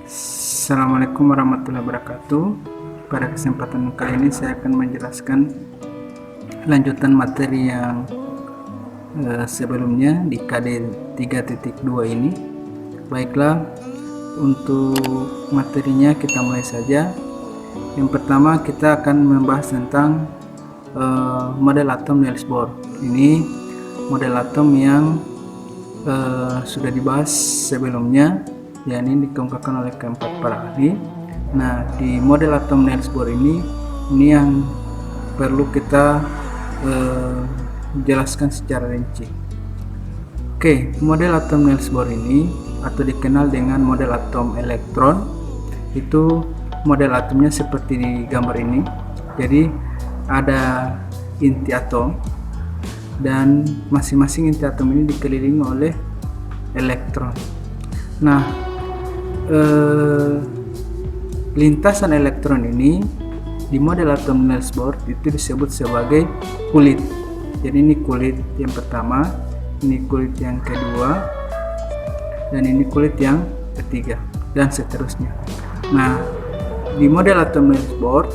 Assalamualaikum warahmatullahi wabarakatuh. Pada kesempatan kali ini saya akan menjelaskan lanjutan materi yang sebelumnya di KD 3.2 ini. Baiklah, untuk materinya kita mulai saja. Yang pertama kita akan membahas tentang model atom Niels Bohr. Ini model atom yang sudah dibahas sebelumnya, yakni dikemukakan oleh keempat para ahli. Nah, di model atom Niels Bohr ini yang perlu kita jelaskan secara rinci. Oke, model atom Niels Bohr ini atau dikenal dengan model atom elektron, itu model atomnya seperti di gambar ini. Jadi ada inti atom dan masing-masing inti atom ini dikelilingi oleh elektron. Nah, lintasan elektron ini di model atom Niels Bohr itu disebut sebagai kulit. Jadi ini kulit yang pertama, ini kulit yang kedua, dan ini kulit yang ketiga, dan seterusnya. Nah, di model atom Niels Bohr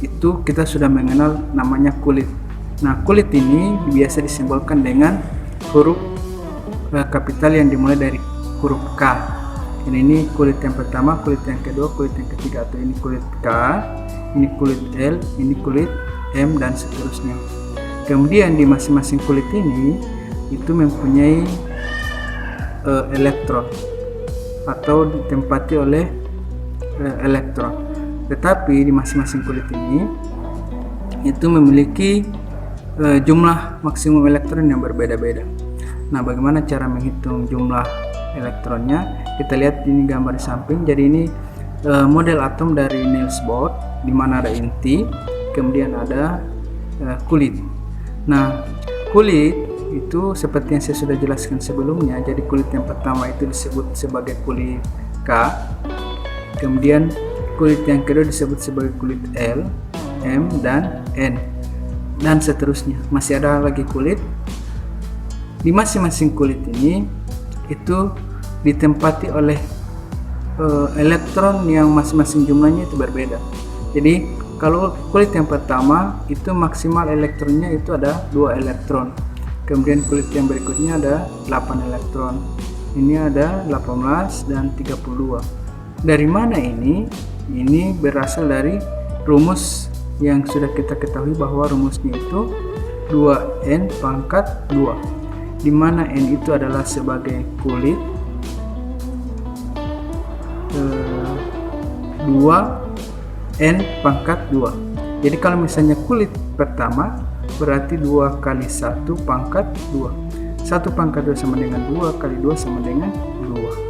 itu kita sudah mengenal namanya kulit. Nah, kulit ini biasa disimbolkan dengan huruf kapital yang dimulai dari huruf K. Dan ini kulit yang pertama, kulit yang kedua, kulit yang ketiga, atau ini kulit K, ini kulit L, ini kulit M, dan seterusnya. Kemudian di masing-masing kulit ini itu mempunyai elektron atau ditempati oleh elektron. Tetapi di masing-masing kulit ini itu memiliki jumlah maksimum elektron yang berbeda-beda. Nah, bagaimana cara menghitung jumlah elektronnya? Kita lihat ini gambar di samping. Jadi ini model atom dari Niels Bohr, di mana ada inti, kemudian ada kulit. Nah, kulit itu seperti yang saya sudah jelaskan sebelumnya. Jadi kulit yang pertama itu disebut sebagai kulit K, kemudian kulit yang kedua disebut sebagai kulit L, M, dan N, dan seterusnya. Masih ada lagi kulit. Di masing-masing kulit ini itu ditempati oleh elektron yang masing-masing jumlahnya itu berbeda. Jadi kalau kulit yang pertama itu maksimal elektronnya itu ada 2 elektron. Kemudian kulit yang berikutnya ada 8 elektron. Ini ada 18 dan 32. Dari mana ini? Ini berasal dari rumus yang sudah kita ketahui bahwa rumusnya itu 2N pangkat 2, di mana N itu adalah sebagai kulit, 2N pangkat 2. Jadi kalau misalnya kulit pertama berarti 2 kali 1 pangkat 2. 1 pangkat 2 sama dengan 2 kali 2 sama dengan 2.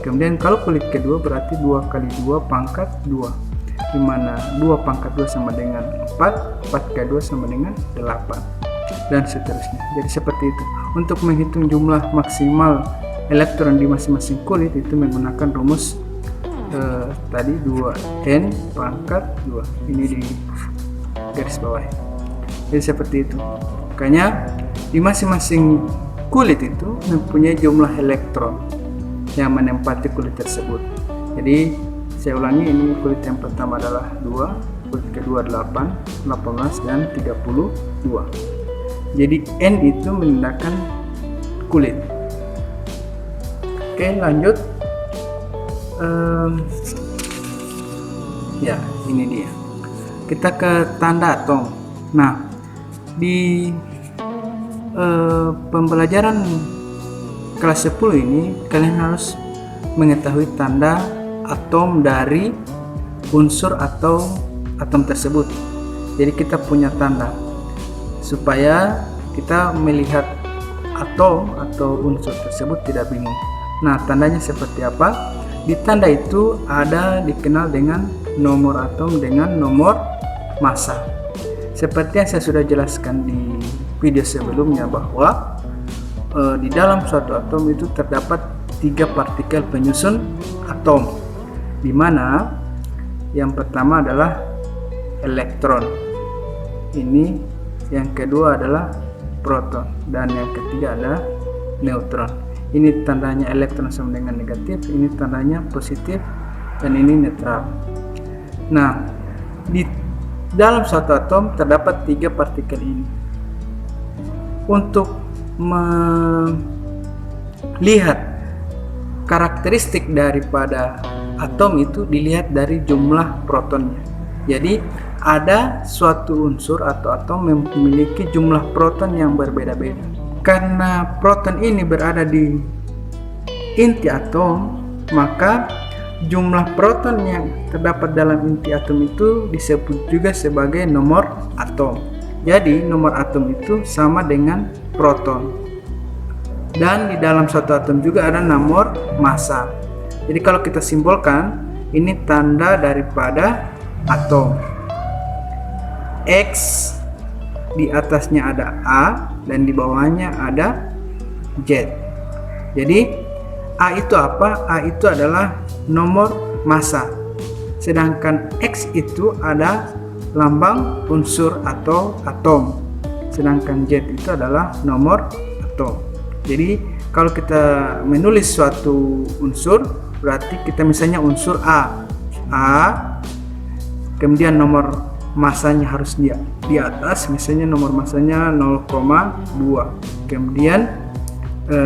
Kemudian kalau kulit kedua berarti 2 kali 2 pangkat 2, di mana 2 pangkat 2 sama dengan 4, 4 kali 2 sama dengan 8, dan seterusnya. Jadi seperti itu. Untuk menghitung jumlah maksimal elektron di masing-masing kulit itu menggunakan rumus tadi 2N pangkat 2. Ini di garis bawah. Jadi seperti itu. Makanya di masing-masing kulit itu mempunyai jumlah elektron yang menempati kulit tersebut. Jadi saya ulangi, ini kulit yang pertama adalah 2, kulit kedua 8, 18, dan 32. Jadi N itu menandakan kulit. Oke, lanjut. Ya, ini dia. Kita ke tanda atom. Nah, di pembelajaran kelas 10 ini kalian harus mengetahui tanda atom dari unsur atau atom tersebut. Jadi kita punya tanda supaya kita melihat atom atau unsur tersebut tidak bingung. Nah, tandanya seperti apa? Di tanda itu ada dikenal dengan nomor atom dengan nomor massa. Seperti yang saya sudah jelaskan di video sebelumnya bahwa di dalam suatu atom itu terdapat 3 partikel penyusun atom, di mana yang pertama adalah elektron, ini yang kedua adalah proton, dan yang ketiga adalah neutron. Ini tandanya elektron sama dengan negatif, ini tandanya positif, dan ini netral. Nah, di dalam suatu atom terdapat 3 partikel ini. Untuk melihat karakteristik daripada atom itu dilihat dari jumlah protonnya. Jadi ada suatu unsur atau atom yang memiliki jumlah proton yang berbeda-beda. Karena proton ini berada di inti atom, maka jumlah proton yang terdapat dalam inti atom itu disebut juga sebagai nomor atom. Jadi nomor atom itu sama dengan proton. Dan di dalam satu atom juga ada nomor massa. Jadi kalau kita simbolkan, ini tanda daripada atom. X, di atasnya ada A dan di bawahnya ada Z. Jadi A itu apa? A itu adalah nomor massa. Sedangkan X itu ada lambang unsur atau atom. Sedangkan Z itu adalah nomor atom. Jadi kalau kita menulis suatu unsur, berarti kita misalnya unsur A, kemudian nomor masanya harus di atas, misalnya nomor masanya 0,2, kemudian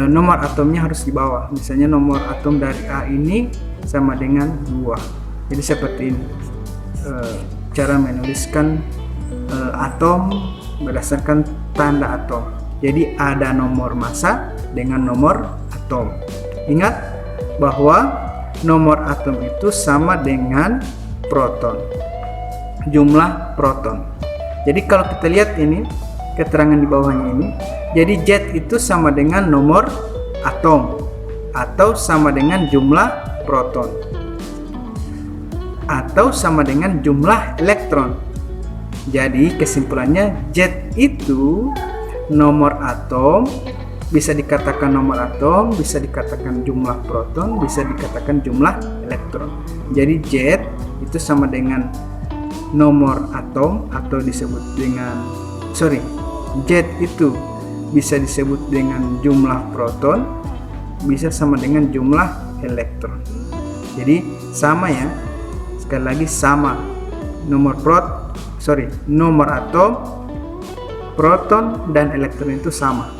nomor atomnya harus di bawah, misalnya nomor atom dari A ini sama dengan 2. Jadi seperti ini cara menuliskan atom berdasarkan tanda atom. Jadi ada nomor massa dengan nomor atom. Ingat bahwa nomor atom itu sama dengan proton, jumlah proton. Jadi kalau kita lihat ini keterangan di bawahnya ini, jadi Z itu sama dengan nomor atom atau sama dengan jumlah proton atau sama dengan jumlah elektron. Jadi kesimpulannya Z itu nomor atom, bisa dikatakan nomor atom, bisa dikatakan jumlah proton, bisa dikatakan jumlah elektron. Jadi Z itu sama dengan nomor atom atau disebut dengan Z itu bisa disebut dengan jumlah proton, bisa sama dengan jumlah elektron. Jadi sama ya, sekali lagi sama. Nomor atom, proton dan elektron itu sama.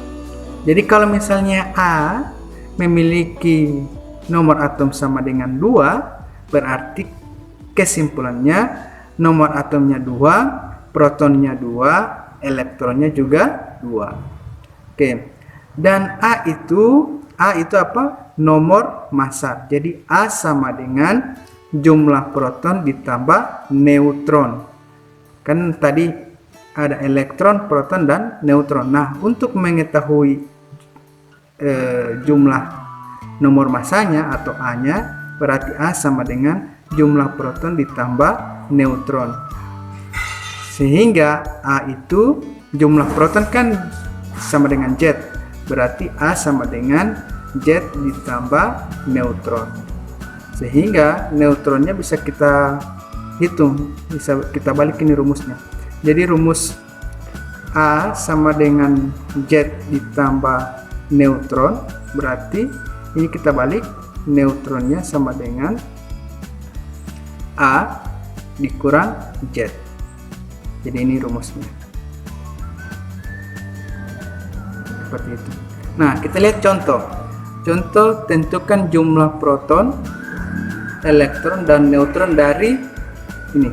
Jadi kalau misalnya A memiliki nomor atom sama dengan 2, berarti kesimpulannya nomor atomnya 2, protonnya 2, elektronnya juga 2. Oke. Dan A itu apa? Nomor massa. Jadi A sama dengan jumlah proton ditambah neutron. Kan tadi ada elektron, proton, dan neutron. Nah, untuk mengetahui jumlah nomor massanya atau A-nya, berarti A sama dengan jumlah proton ditambah neutron. Sehingga A itu jumlah proton kan sama dengan Z, berarti A sama dengan Z ditambah neutron. Sehingga neutronnya bisa kita hitung, bisa kita balikin rumusnya. Jadi rumus A sama dengan Z ditambah neutron, berarti ini kita balik, neutronnya sama dengan A dikurang Z. Jadi ini rumusnya seperti itu. Nah, kita lihat contoh. Tentukan jumlah proton, elektron, dan neutron dari ini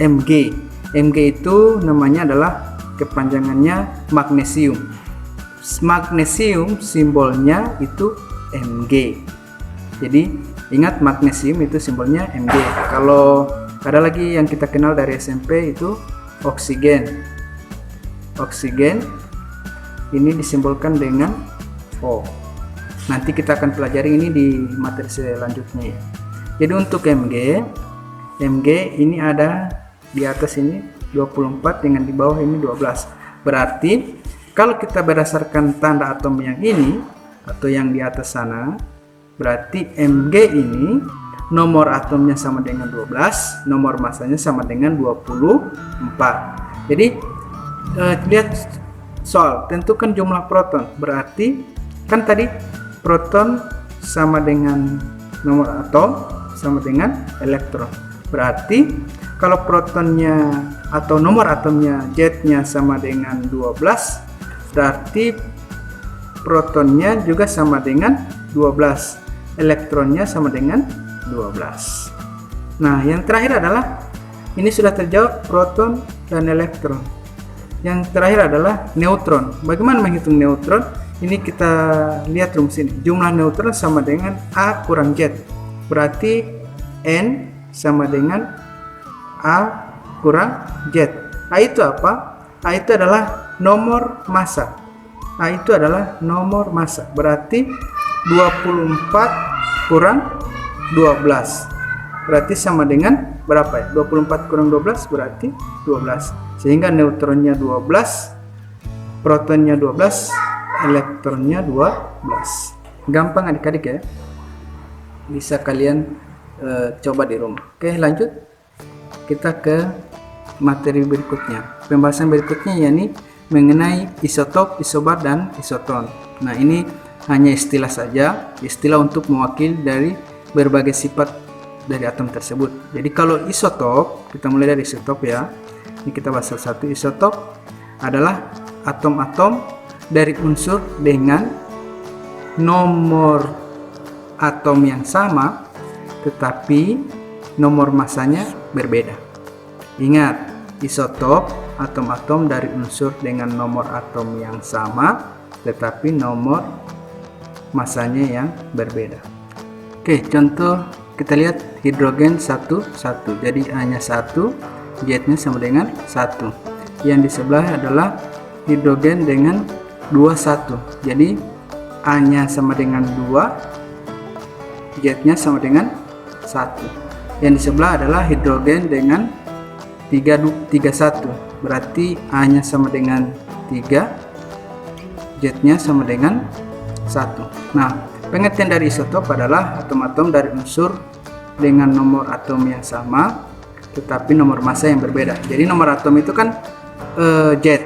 Mg. Mg itu namanya adalah kepanjangannya magnesium. Magnesium simbolnya itu Mg. Jadi ingat, magnesium itu simbolnya Mg. Kalau ada lagi yang kita kenal dari SMP itu oksigen. Oksigen ini disimbolkan dengan O. Nanti kita akan pelajari ini di materi selanjutnya ya. Jadi untuk Mg ini ada di atas ini 24 dengan di bawah ini 12. Berarti kalau kita berdasarkan tanda atom yang ini atau yang di atas sana, berarti Mg ini nomor atomnya sama dengan 12, nomor massanya sama dengan 24. Jadi lihat soal, tentukan jumlah proton. Berarti kan tadi proton sama dengan nomor atom sama dengan elektron. Berarti kalau protonnya atau nomor atomnya Z-nya sama dengan 12, berarti protonnya juga sama dengan 12, elektronnya sama dengan 12. Nah, yang terakhir adalah ini sudah terjawab proton dan elektron. Yang terakhir adalah neutron. Bagaimana menghitung neutron? Ini kita lihat rumus ini. Jumlah neutron sama dengan A kurang Z. Berarti N sama dengan A kurang Z. A itu apa? A itu adalah nomor massa. A itu adalah nomor massa. Berarti 24 kurang 12. Berarti sama dengan berapa ya? 24 kurang 12 berarti 12. Sehingga neutronnya 12, protonnya 12, elektronnya 12. Gampang adik-adik ya. Bisa kalian coba di rumah. Oke, lanjut. Kita ke materi berikutnya. Pembahasan berikutnya yakni mengenai isotop, isobar, dan isoton. Nah, ini hanya istilah saja, istilah untuk mewakili dari berbagai sifat dari atom tersebut. Jadi kalau isotop, kita mulai dari isotop ya. Ini kita bahas satu. Isotop adalah atom-atom dari unsur dengan nomor atom yang sama, tetapi nomor massanya berbeda. Ingat, isotop atom-atom dari unsur dengan nomor atom yang sama, tetapi nomor massanya yang berbeda. Oke, contoh kita lihat hidrogen 1, 1. Jadi hanya 1, Z-nya sama dengan 1. Yang di sebelah adalah hidrogen dengan 2, 1. Jadi A-nya sama dengan 2, Z-nya sama dengan 1. Yang di sebelah adalah hidrogen dengan 3, 1. Berarti A-nya sama dengan 3, Z-nya sama dengan 1. Nah, pengertian dari isotop adalah atom-atom dari unsur dengan nomor atom yang sama tetapi nomor massa yang berbeda. Jadi nomor atom itu kan Z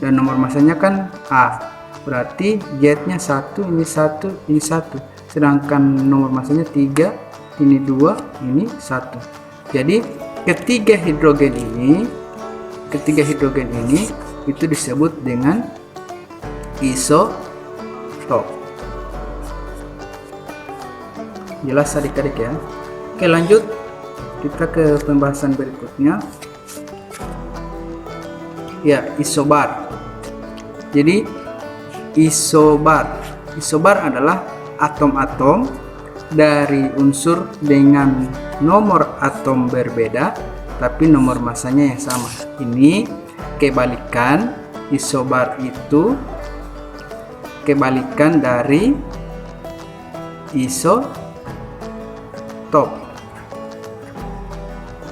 dan nomor massanya kan A. Berarti Z-nya 1, ini 1, ini 1. Sedangkan nomor massanya 3, ini 2, ini 1. Jadi ketiga hidrogen ini itu disebut dengan isotop. Jelas adik-adik ya. Oke, lanjut kita ke pembahasan berikutnya ya, isobar. Jadi isobar adalah atom-atom dari unsur dengan nomor atom berbeda tapi nomor massanya yang sama. Ini kebalikan, isobar itu kebalikan dari isotop.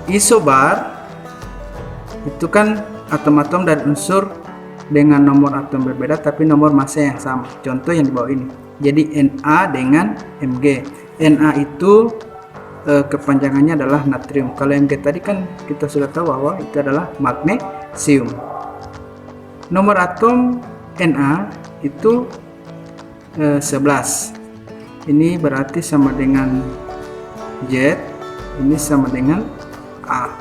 Isobar itu kan atom-atom dari unsur dengan nomor atom berbeda tapi nomor massa yang sama. Contoh yang di bawah ini. Jadi Na dengan Mg. Na itu kepanjangannya adalah natrium. Kalau Mg tadi kan kita sudah tahu bahwa itu adalah magnesium. Nomor atom Na itu 11. Ini berarti sama dengan Z, ini sama dengan A,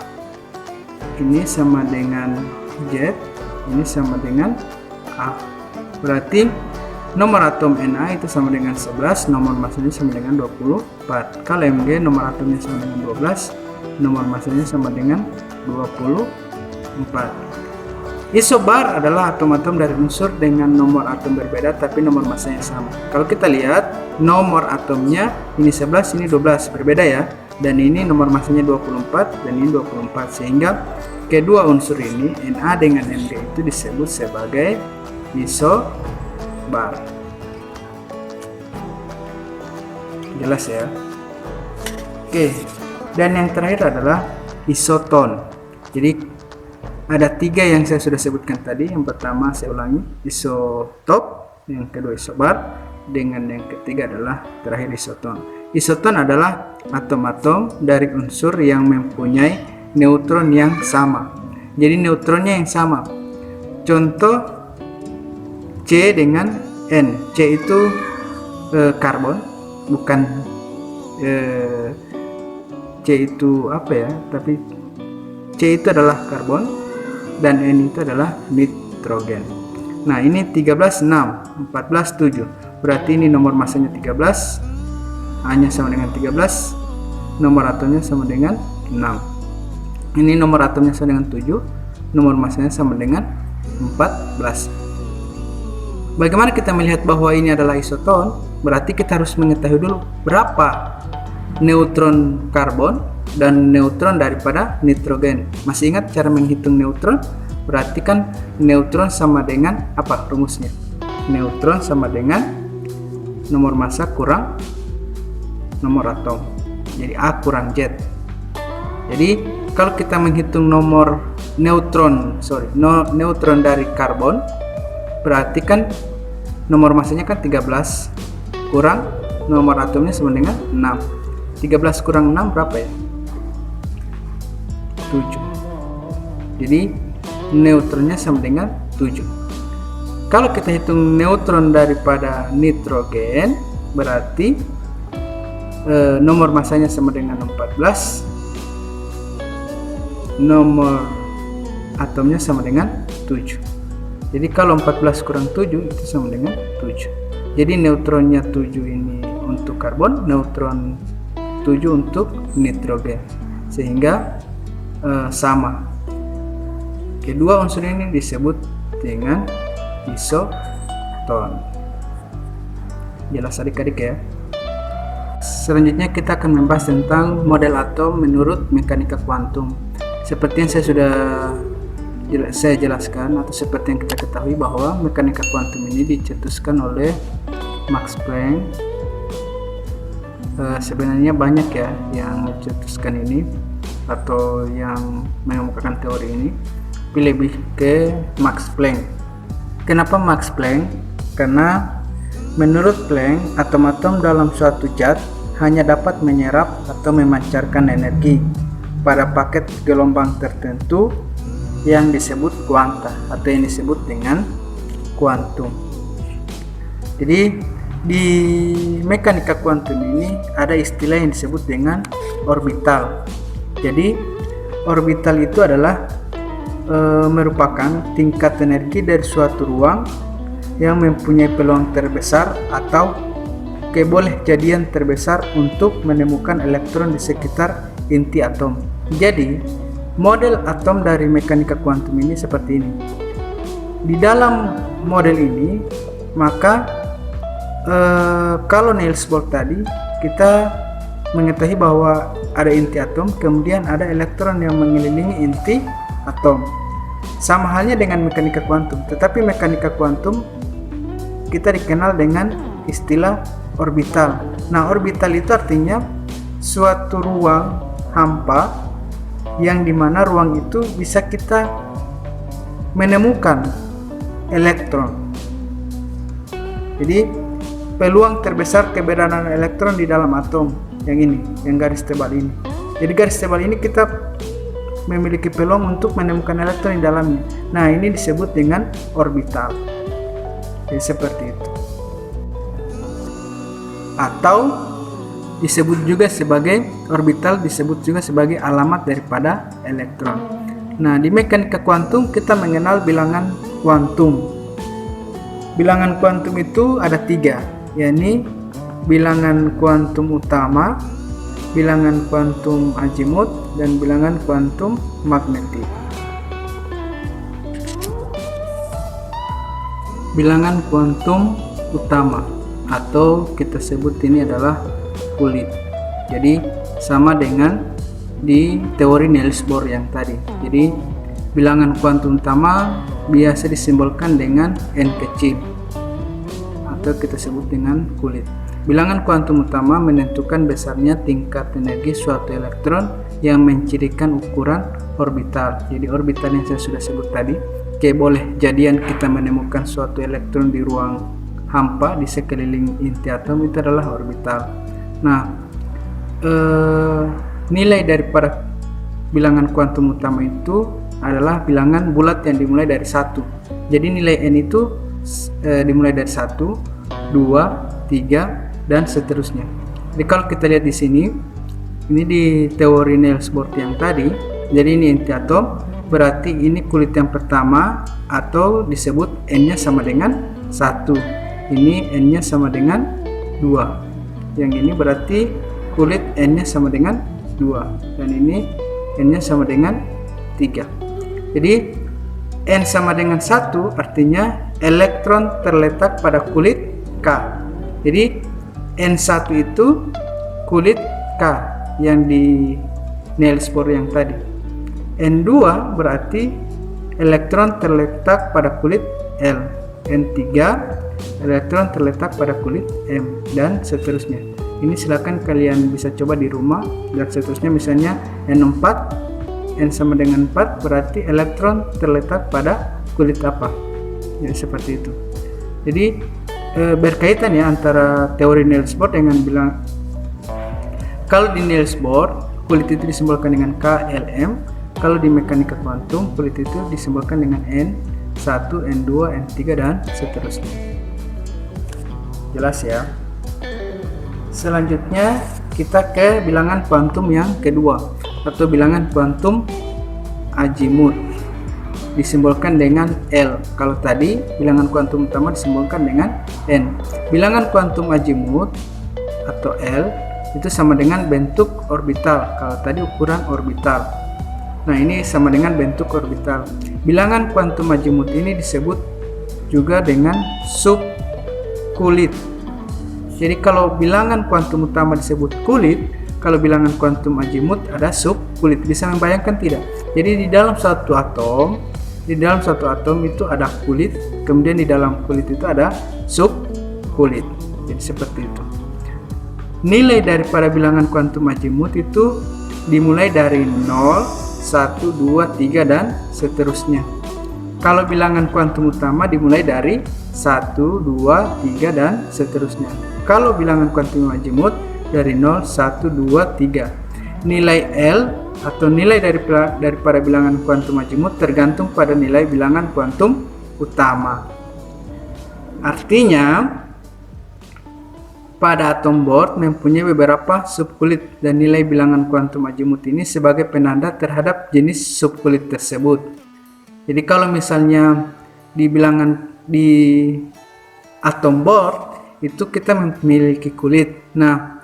ini sama dengan Z, ini sama dengan A. Berarti nomor atom Na itu sama dengan 11, nomor massanya sama dengan 24. Kalau Mg nomor atomnya sama dengan 12, nomor massanya sama dengan 24. Isobar adalah atom-atom dari unsur dengan nomor atom berbeda tapi nomor massanya sama. Kalau kita lihat nomor atomnya ini 11, ini 12, berbeda ya. Dan ini nomor massanya 24 dan ini 24, sehingga kedua unsur ini Na dengan Mg itu disebut sebagai isobar. Jelas ya. Oke, dan yang terakhir adalah isoton. Jadi ada 3 yang saya sudah sebutkan tadi. Yang pertama saya ulangi, isotop, yang kedua isobar, dengan yang ketiga adalah terakhir isoton. Isoton adalah atom-atom dari unsur yang mempunyai neutron yang sama. Jadi neutronnya yang sama. contoh C dengan N. C itu karbon, bukan C itu apa ya, tapi C itu adalah karbon dan N itu adalah nitrogen. Nah, ini 13 6, 14 7. Berarti ini nomor masanya 13, hanya sama dengan 13, nomor atomnya sama dengan 6. Ini nomor atomnya sama dengan 7, nomor masanya sama dengan 14. Bagaimana kita melihat bahwa ini adalah isoton? Berarti kita harus mengetahui dulu berapa neutron karbon dan neutron daripada nitrogen. Masih ingat cara menghitung neutron? Berarti kan neutron sama dengan apa rumusnya? Neutron sama dengan nomor massa kurang nomor atom. Jadi A kurang Z. Jadi kalau kita menghitung nomor neutron dari karbon, berarti kan nomor massanya kan 13 kurang nomor atomnya sama dengan 6. 13 kurang 6 berapa ya? 7. Jadi neutronnya sama dengan 7. Kalau kita hitung neutron daripada nitrogen, berarti nomor massanya sama dengan 14, nomor atomnya sama dengan 7. Jadi kalau 14 kurang 7 itu sama dengan 7. Jadi neutronnya 7 ini untuk karbon, neutron 7 untuk nitrogen, sehingga sama. Kedua unsur ini disebut dengan isoton. Jelas adik-adik ya. Selanjutnya kita akan membahas tentang model atom menurut mekanika kuantum. Seperti yang saya jelaskan, atau seperti yang kita ketahui bahwa mekanika kuantum ini dicetuskan oleh Max Planck. Sebenarnya banyak ya yang mencetuskan ini atau yang mengemukakan teori ini, lebih ke Max Planck. Kenapa Max Planck? Karena menurut Planck, atom-atom dalam suatu zat hanya dapat menyerap atau memancarkan energi pada paket gelombang tertentu yang disebut kuanta atau yang disebut dengan kuantum. Jadi di mekanika kuantum ini ada istilah yang disebut dengan orbital. Jadi orbital itu adalah merupakan tingkat energi dari suatu ruang yang mempunyai peluang terbesar atau kebolehjadian terbesar untuk menemukan elektron di sekitar inti atom. Jadi model atom dari mekanika kuantum ini seperti ini. Di dalam model ini, maka kalau Niels Bohr tadi, kita mengetahui bahwa ada inti atom, kemudian ada elektron yang mengelilingi inti atom. Sama halnya dengan mekanika kuantum, tetapi mekanika kuantum kita dikenal dengan istilah orbital. Nah, orbital itu artinya suatu ruang hampa yang dimana ruang itu bisa kita menemukan elektron. Jadi peluang terbesar keberadaan elektron di dalam atom yang ini, yang garis tebal ini. Jadi garis tebal ini kita memiliki peluang untuk menemukan elektron di dalamnya. Nah, ini disebut dengan orbital. Jadi seperti itu. Atau disebut juga sebagai orbital, disebut juga sebagai alamat daripada elektron. Nah, di mekanika kuantum kita mengenal bilangan kuantum. Bilangan kuantum itu ada 3, yakni bilangan kuantum utama, bilangan kuantum azimut, dan bilangan kuantum magnetik. Bilangan kuantum utama atau kita sebut ini adalah kulit. Jadi sama dengan di teori Niels Bohr yang tadi. Jadi bilangan kuantum utama biasa disimbolkan dengan N kecil atau kita sebut dengan kulit. Bilangan kuantum utama menentukan besarnya tingkat energi suatu elektron yang mencirikan ukuran orbital. Jadi orbital yang saya sudah sebut tadi, kebolehjadian kita menemukan suatu elektron di ruang hampa di sekeliling inti atom itu adalah orbital. Nah, nilai daripada bilangan kuantum utama itu adalah bilangan bulat yang dimulai dari 1. Jadi nilai n itu dimulai dari 1, 2, 3 dan seterusnya. Jadi kalau kita lihat di sini, ini di teori Niels Bohr yang tadi, jadi ini inti atom, berarti ini kulit yang pertama atau disebut n-nya sama dengan 1. Ini n-nya sama dengan 2. Yang ini berarti kulit n-nya sama dengan 2 dan ini n-nya sama dengan 3. Jadi n sama dengan 1 artinya elektron terletak pada kulit K. Jadi N1 itu kulit K yang di Niels Bohr yang tadi. N2 berarti elektron terletak pada kulit L. N3 elektron terletak pada kulit M dan seterusnya. Ini silakan kalian bisa coba di rumah dan seterusnya. Misalnya N4, N sama dengan 4 berarti elektron terletak pada kulit apa. Ya, seperti itu. Jadi berkaitan ya antara teori Niels Bohr dengan bilang, kalau di Niels Bohr kulit itu disimbolkan dengan KLM, kalau di mekanika kuantum kulit itu disimbolkan dengan N1, N2, N3 dan seterusnya. Jelas ya? Selanjutnya kita ke bilangan kuantum yang kedua atau bilangan kuantum azimuth, disimbolkan dengan L. Kalau tadi bilangan kuantum utama disimbolkan dengan N. Bilangan kuantum azimuth atau L itu sama dengan bentuk orbital. Kalau tadi ukuran orbital. Nah, ini sama dengan bentuk orbital. Bilangan kuantum azimuth ini disebut juga dengan subkulit. Jadi kalau bilangan kuantum utama disebut kulit, kalau bilangan kuantum azimuth ada subkulit. Bisa membayangkan tidak? Jadi di dalam satu atom itu ada kulit, kemudian di dalam kulit itu ada subkulit. Jadi seperti itu. Nilai daripada bilangan kuantum azimuth itu dimulai dari 0, 1, 2, 3 dan seterusnya. Kalau bilangan kuantum utama dimulai dari 1, 2, 3 dan seterusnya. Kalau bilangan kuantum azimuth dari 0, 1, 2, 3. Nilai L atau nilai daripada bilangan kuantum azimuth tergantung pada nilai bilangan kuantum utama. Artinya pada atom Bohr mempunyai beberapa subkulit dan nilai bilangan kuantum azimuth ini sebagai penanda terhadap jenis subkulit tersebut. Jadi kalau misalnya di atom Bohr itu kita memiliki kulit. Nah,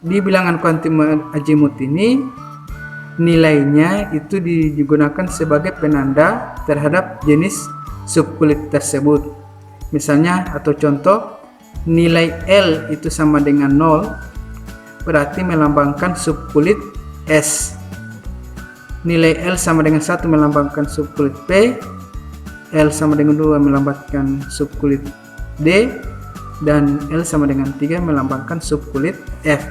di bilangan kuantum azimuth ini nilainya itu digunakan sebagai penanda terhadap jenis subkulit tersebut. Misalnya atau contoh, nilai L itu sama dengan 0 berarti melambangkan subkulit S. Nilai L sama dengan 1 melambangkan subkulit P, L sama dengan 2 melambangkan subkulit D, dan L sama dengan 3 melambangkan subkulit F.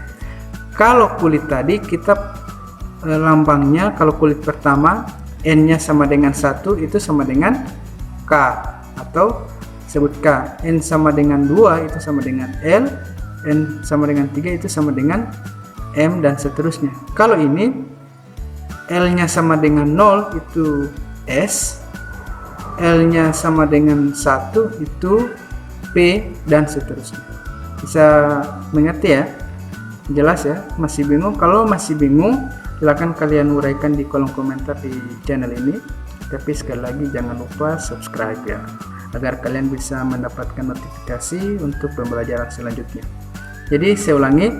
Kalau kulit tadi kita lambangnya, kalau kulit pertama N-nya sama dengan 1 itu sama dengan K atau sebut K. N sama dengan 2 itu sama dengan L, N sama dengan 3 itu sama dengan M dan seterusnya. Kalau ini L-nya sama dengan 0 itu S, L-nya sama dengan 1 itu P dan seterusnya. Bisa mengerti ya? Jelas ya? Masih bingung? Kalau masih bingung, silakan kalian uraikan di kolom komentar di channel ini. Tapi sekali lagi jangan lupa subscribe ya, agar kalian bisa mendapatkan notifikasi untuk pembelajaran selanjutnya. Jadi saya ulangi,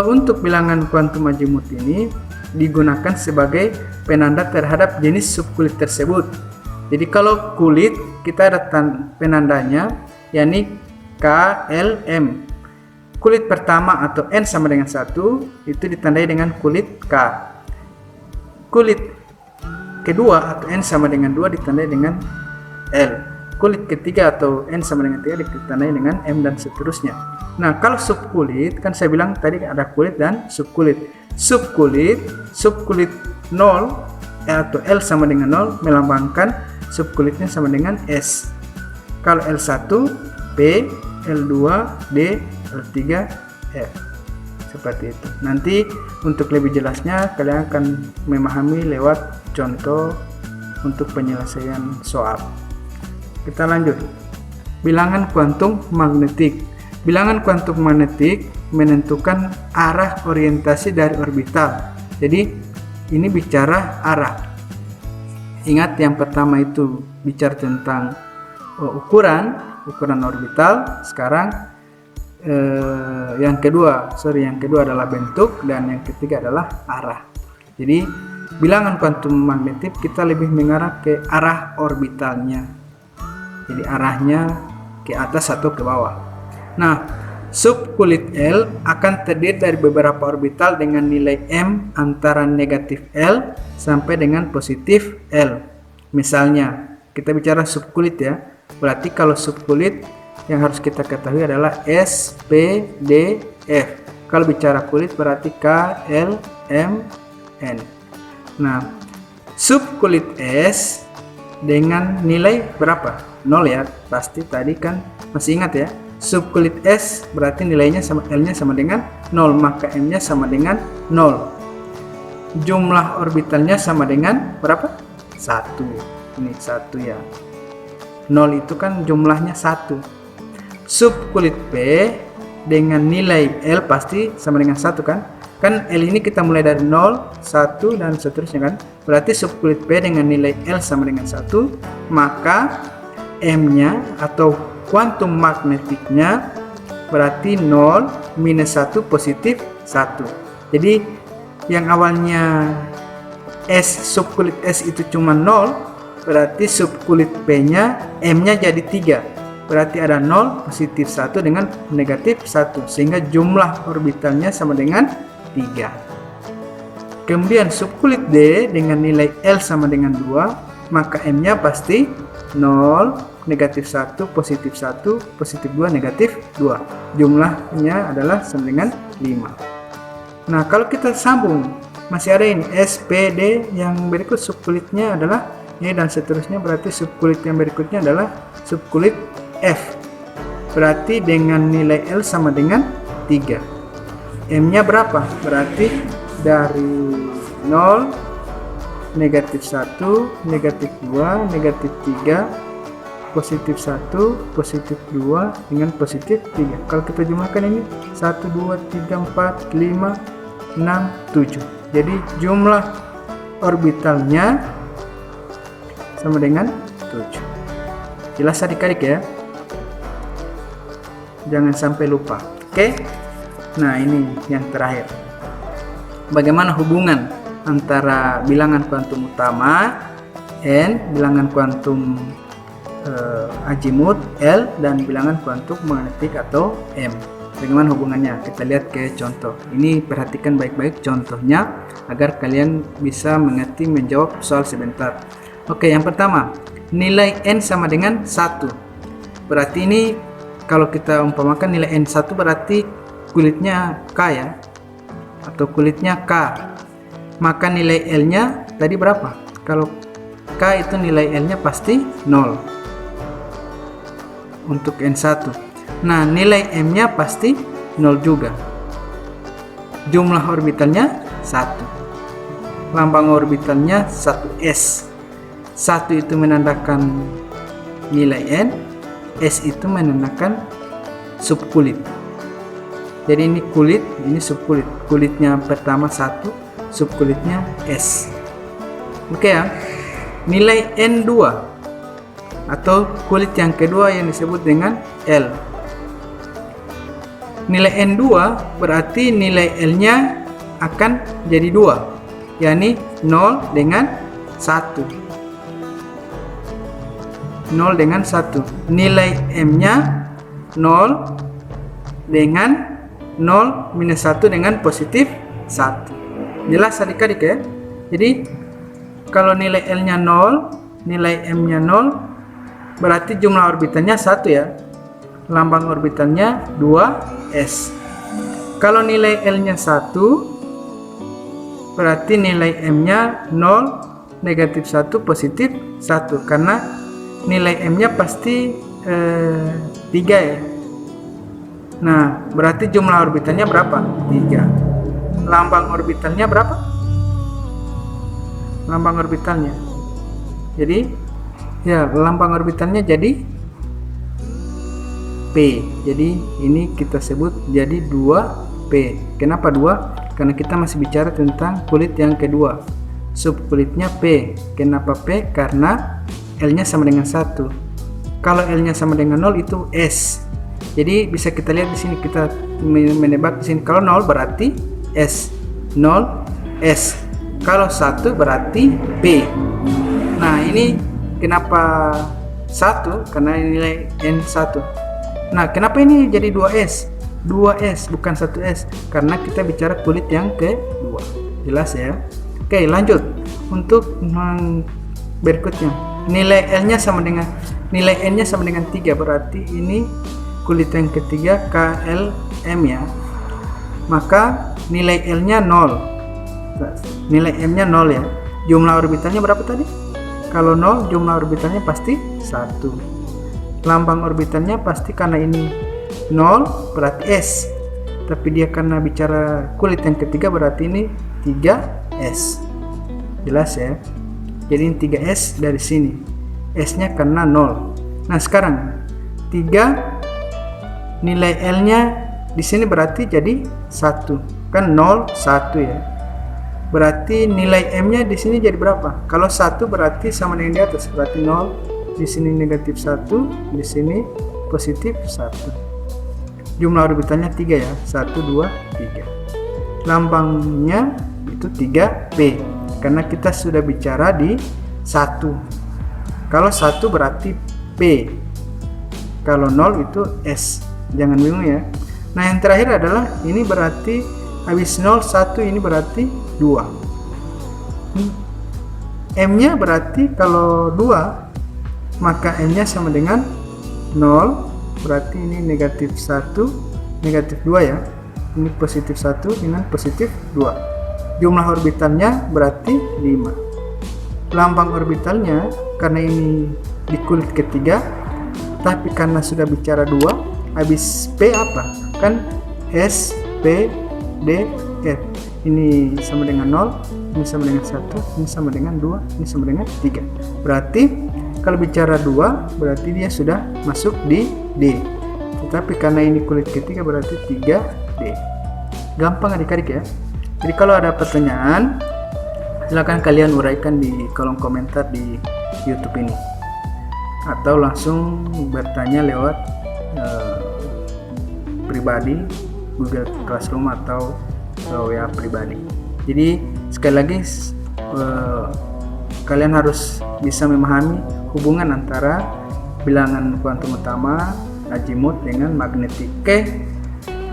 untuk bilangan kuantum azimuth ini digunakan sebagai penanda terhadap jenis subkulit tersebut. Jadi kalau kulit kita ada penandanya, yakni KLM. Kulit pertama atau N sama dengan 1 itu ditandai dengan kulit K. Kulit kedua atau N sama dengan 2 ditandai dengan L. Kulit ketiga atau N sama dengan 3 ditandai dengan M dan seterusnya. Nah, kalau subkulit kan saya bilang tadi ada kulit dan subkulit. Subkulit 0 atau L sama dengan 0 melambangkan subkulitnya sama dengan S. Kalau L1 P, L2 D, L3 F. Seperti itu. Nanti untuk lebih jelasnya kalian akan memahami lewat contoh untuk penyelesaian soal. Kita lanjut. Bilangan kuantum magnetik. Bilangan kuantum magnetik menentukan arah orientasi dari orbital. Jadi ini bicara arah. Ingat yang pertama itu bicara tentang ukuran orbital. Sekarang yang kedua adalah bentuk, dan yang ketiga adalah arah. Jadi bilangan kuantum magnetik kita lebih mengarah ke arah orbitalnya. Jadi arahnya ke atas atau ke bawah. Nah, subkulit L akan terdiri dari beberapa orbital dengan nilai M antara negatif L sampai dengan positif L. Misalnya, kita bicara subkulit ya. Berarti kalau subkulit yang harus kita ketahui adalah S, P, D, F. Kalau bicara kulit berarti K, L, M, N. Nah, subkulit S dengan nilai berapa? 0 ya, pasti tadi kan masih ingat ya. Subkulit S berarti nilainya sama, L-nya sama dengan 0, maka M-nya sama dengan 0. Jumlah orbitalnya sama dengan berapa? 1. Ini 1 ya. 0 itu kan jumlahnya 1. Subkulit P dengan nilai L pasti sama dengan 1 kan? Kan L ini kita mulai dari 0, 1 dan seterusnya kan? Berarti subkulit P dengan nilai L sama dengan 1, maka M-nya atau kuantum magnetiknya berarti 0 minus 1 positif 1. Jadi yang awalnya subkulit S itu cuma 0, berarti subkulit P-nya M-nya jadi 3. Berarti ada 0, positif 1 dengan negatif 1, sehingga jumlah orbitalnya sama dengan 3. Kemudian subkulit D dengan nilai L sama dengan 2, maka M-nya pasti 0, negatif 1, positif 1, positif 2, negatif 2. Jumlahnya adalah sama dengan 5. Nah, kalau kita sambung, masih ada ini S, P, D, yang berikut subkulitnya adalah ini dan seterusnya, berarti subkulit yang berikutnya adalah subkulit F. Berarti dengan nilai L sama dengan 3. M-nya berapa? Berarti dari 0, negatif 1, negatif 2, negatif 3, positif 1, positif 2, dengan positif 3. Kalau kita jumlahkan ini 1, 2, 3, 4, 5, 6, 7. Jadi jumlah orbitalnya sama dengan 7. Jelas adik-adik ya? Jangan sampai lupa. Oke? Nah, ini yang terakhir. Bagaimana hubungan antara bilangan kuantum utama N, bilangan kuantum azimut L, dan bilangan kuantum magnetik atau M? Bagaimana hubungannya? Kita lihat ke contoh. Ini perhatikan baik-baik contohnya agar kalian bisa mengerti menjawab soal sebentar. Oke, yang pertama, nilai N sama dengan 1. Berarti ini kalau kita umpamakan nilai N1 berarti kulitnya K ya, atau kulitnya K. Maka nilai L-nya tadi berapa? Kalau K itu nilai L-nya pasti 0 untuk N1. Nah, nilai M-nya pasti 0 juga. Jumlah orbitalnya 1. Lambang orbitalnya 1s. 1 itu menandakan nilai N, S itu menandakan subkulit. Jadi ini kulit, ini subkulit. Kulitnya pertama 1, subkulitnya S. Oke ya. Nilai N2 atau kulit yang kedua yang disebut dengan L. Nilai N2 berarti nilai L-nya akan jadi 2, yakni 0 dengan 1. 0 dengan 1. Nilai M-nya 0 dengan 0 minus 1 dengan positif 1. Jelas adik-adik ya? Jadi kalau nilai L-nya 0, nilai M-nya 0, berarti jumlah orbitalnya 1 ya. Lambang orbitalnya 2s. Kalau nilai L-nya 1, berarti nilai M-nya 0, negatif 1, positif 1. Karena nilai M-nya pasti 3 ya. Nah, berarti jumlah orbitalnya berapa? 3. Lambang orbitalnya berapa? Lambang orbitalnya Jadi ya lambang orbitalnya jadi P. Jadi ini kita sebut jadi 2P. Kenapa 2? Karena kita masih bicara tentang kulit yang kedua. Subkulitnya P. Kenapa P? Karena L-nya sama dengan 1. Kalau L-nya sama dengan 0 itu S. Jadi bisa kita lihat di sini, kita menebak di sini. Kalau 0 berarti S. 0 S. Kalau 1 berarti P. Nah, ini kenapa 1? Karena nilai N1. Nah, kenapa ini jadi 2S? 2S bukan 1S, karena kita bicara kulit yang kedua. Jelas ya? Oke, lanjut. Untuk berikutnya, nilai L-nya sama dengan nilai N-nya sama dengan 3, berarti ini kulit yang ketiga KLM ya. Maka nilai L-nya 0. Nilai M-nya 0 ya. Jumlah orbitalnya berapa tadi? Kalau 0, jumlah orbitalnya pasti 1. Lambang orbitalnya pasti, karena ini 0 berarti S, tapi dia karena bicara kulit yang ketiga berarti ini 3S. Jelas ya? Jadi ini 3S dari sini. S-nya karena 0. Nah, sekarang 3 nilai L-nya di sini berarti jadi 1. Kan 0 1 ya. Berarti nilai M-nya di sini jadi berapa? Kalau 1 berarti sama dengan di atas, berarti 0. Di sini negatif 1, di sini positif 1. Jumlah orbitalnya 3 ya. 1 2 3. Lambangnya itu 3P, karena kita sudah bicara di 1. Kalau 1 berarti P. Kalau 0 itu S. Jangan bingung ya. Nah, yang terakhir adalah ini berarti habis 0 1, ini berarti 2. M-nya berarti kalau 2 maka N-nya sama dengan 0, berarti ini negatif 1, negatif 2 ya. Ini positif 1 dengan positif 2. Jumlah orbitalnya berarti 5. Lambang orbitalnya, karena ini di kulit ketiga, tapi karena sudah bicara 2, habis P apa? Kan S, P, D, F. Ini sama dengan 0, ini sama dengan 1, ini sama dengan 2, ini sama dengan 3. Berarti kalau bicara 2 berarti dia sudah masuk di D. Tetapi karena ini kulit ketiga berarti 3D. Gampang adik-adik ya. Jadi kalau ada pertanyaan, silakan kalian uraikan di kolom komentar di YouTube ini, atau langsung bertanya lewat pribadi Google Classroom atau WA pribadi. Jadi sekali lagi kalian harus bisa memahami hubungan antara bilangan kuantum utama, azimut dengan magnetik. Oke.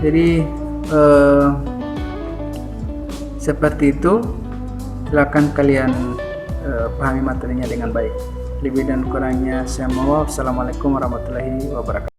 Jadi seperti itu. Silakan kalian pahami materinya dengan baik. Lebih dan kurangnya saya mohon. Assalamualaikum warahmatullahi wabarakatuh.